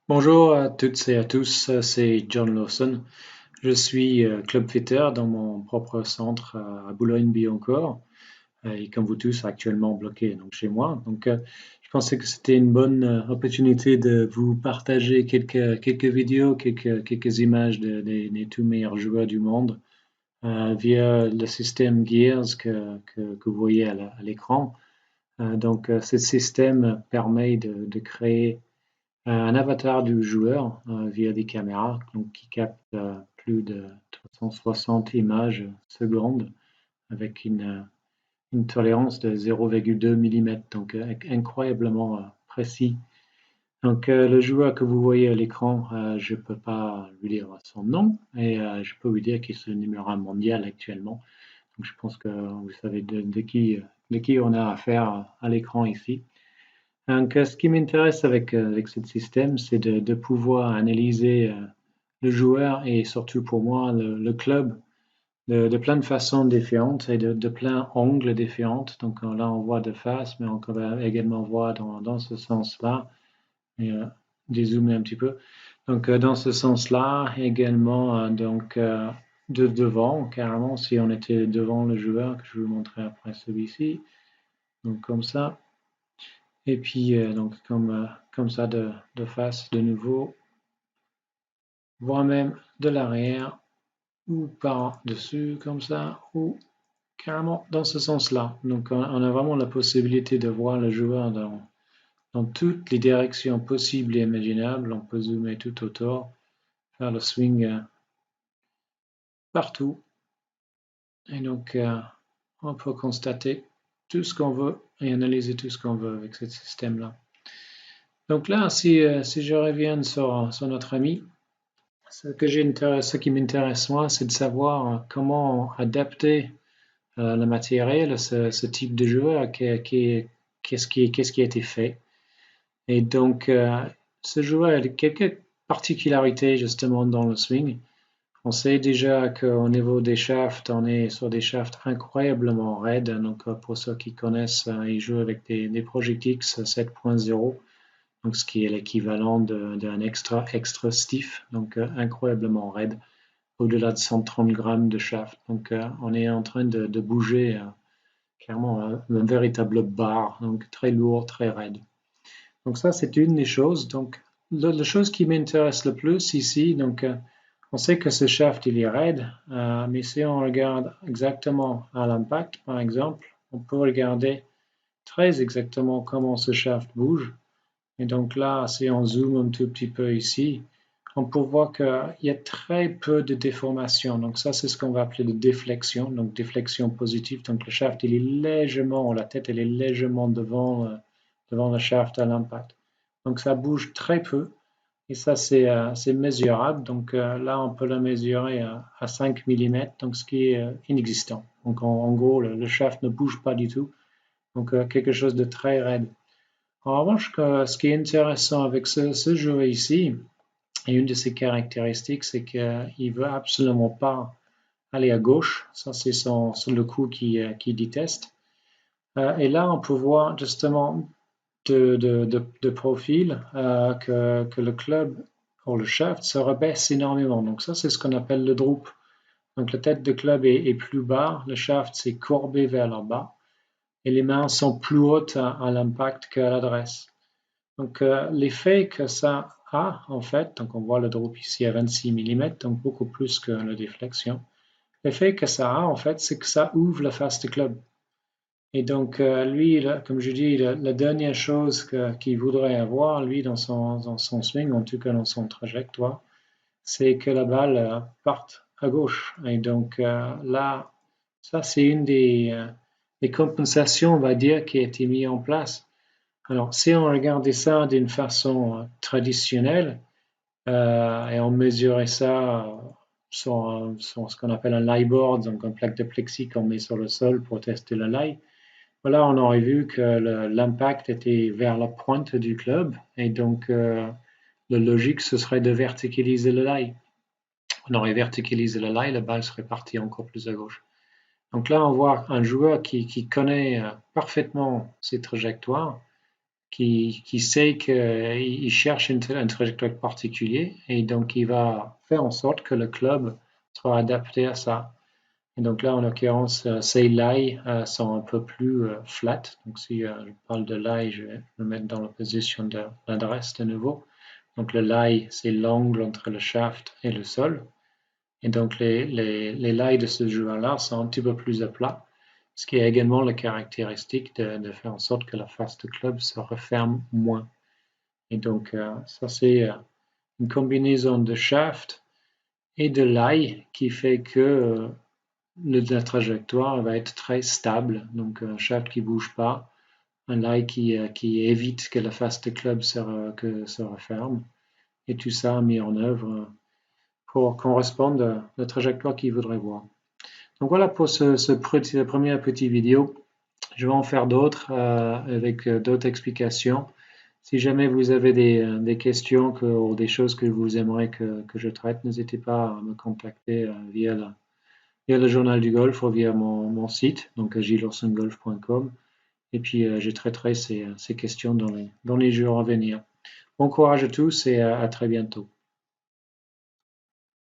Bonjour à toutes et à tous, c'est John Lawson. Je suis club fitter dans mon propre centre à Boulogne-Billancourt et comme vous tous actuellement bloqué donc chez moi. Je pensais que c'était une bonne opportunité de vous partager quelques vidéos, quelques images des tout meilleurs joueurs du monde via le système Gears que vous voyez à l'écran. Ce système permet de créer un avatar du joueur via des caméras donc, qui captent plus de 360 images secondes avec une tolérance de 0,2 mm, donc incroyablement précis. Le joueur que vous voyez à l'écran, je ne peux pas lui dire son nom, et je peux vous dire qu'il est le numéro un mondial actuellement. Donc je pense que vous savez de qui on a affaire à l'écran ici. Ce qui m'intéresse avec ce système, c'est de pouvoir analyser le joueur et surtout pour moi le club de plein de façons différentes et de plein d'angles différents. Là, on voit de face, mais on peut également voir dans ce sens-là et dézoomer un petit peu. Dans ce sens-là, également de devant, carrément, si on était devant le joueur, que je vais vous montrer après celui-ci. Donc comme ça. Et puis, comme ça, de face de nouveau, voire même de l'arrière, ou par-dessus, comme ça, ou carrément dans ce sens-là. Donc, on a vraiment la possibilité de voir le joueur dans toutes les directions possibles et imaginables. On peut zoomer tout autour, faire le swing partout. Et on peut constater tout ce qu'on veut et analyser tout ce qu'on veut avec ce système-là. Donc là, si je reviens sur notre ami, ce qui m'intéresse moi, c'est de savoir comment adapter le matériel à ce type de joueur, qu'est-ce qui a été fait. Et ce joueur a quelques particularités justement dans le swing. On sait déjà qu'au niveau des shafts, on est sur des shafts incroyablement raides. Pour ceux qui connaissent, il joue avec des Projectix 7.0. Donc ce qui est l'équivalent d'un extra stiff, donc incroyablement raide, au-delà de 130 grammes de shaft. On est en train de bouger clairement un véritable bar, donc très lourd, très raide. Donc ça, c'est une des choses. La chose qui m'intéresse le plus ici, on sait que ce shaft, il est raide, mais si on regarde exactement à l'impact, par exemple, on peut regarder très exactement comment ce shaft bouge. Et donc là, si on zoome un tout petit peu ici, on peut voir qu'il y a très peu de déformation. Donc ça, c'est ce qu'on va appeler de déflexion, donc déflexion positive. Donc le shaft, il est légèrement, la tête, elle est légèrement devant le shaft à l'impact. Donc ça bouge très peu. Et ça, c'est mesurable. Là, on peut le mesurer à 5 mm, donc ce qui est inexistant. Donc en gros, le shaft ne bouge pas du tout. Donc quelque chose de très raide. En revanche, ce qui est intéressant avec ce jeu ici, et une de ses caractéristiques, c'est qu'il ne veut absolument pas aller à gauche. Ça, c'est le coup qu'il déteste. Et là, on peut voir justement de profil que le club ou le shaft se rebaisse énormément. Donc ça, c'est ce qu'on appelle le droop. Donc la tête de club est plus bas, le shaft s'est courbé vers le bas et les mains sont plus hautes à l'impact qu'à l'adresse. L'effet que ça a, en fait, donc on voit le drop ici à 26 mm, donc beaucoup plus que la déflexion. L'effet que ça a, en fait, c'est que ça ouvre la face du club. Et lui, comme je dis, la dernière chose qu'il voudrait avoir, lui, dans son swing, en tout cas dans son trajectoire, c'est que la balle parte à gauche. Et là, ça, c'est une des compensations, on va dire, qui a été mise en place. Alors, si on regardait ça d'une façon traditionnelle et on mesurait ça sur ce qu'on appelle un lie board, donc une plaque de plexi qu'on met sur le sol pour tester le lie, voilà, on aurait vu que l'impact était vers la pointe du club et le logique, ce serait de verticaliser le lie. On aurait verticalisé le lie, la balle serait partie encore plus à gauche. Donc là, on voit un joueur qui connaît parfaitement ses trajectoires qui sait qu'il cherche une trajectoire particulière et donc il va faire en sorte que le club soit adapté à ça. Et donc là, en l'occurrence, ces lies sont un peu plus flat. Donc si je parle de lie, je vais me mettre dans la position de l'adresse de nouveau. Donc le lie, c'est l'angle entre le shaft et le sol. Et donc les lies de ce joueur-là sont un petit peu plus à plat, ce qui est également la caractéristique de faire en sorte que la face de club se referme moins. Et donc ça c'est une combinaison de shaft et de lie qui fait que la trajectoire va être très stable. Donc un shaft qui ne bouge pas, un lie qui évite que la face de club se referme. Et tout ça mis en œuvre pour correspondre à la trajectoire qu'il voudrait voir. Donc voilà pour ce premier petit vidéo. Je vais en faire d'autres avec d'autres explications. Si jamais vous avez des questions ou des choses que vous aimeriez que je traite, n'hésitez pas à me contacter via le journal du golf ou via mon site, donc gilorsongolf.com. Et puis je traiterai ces questions dans les jours à venir. Bon courage à tous et à très bientôt.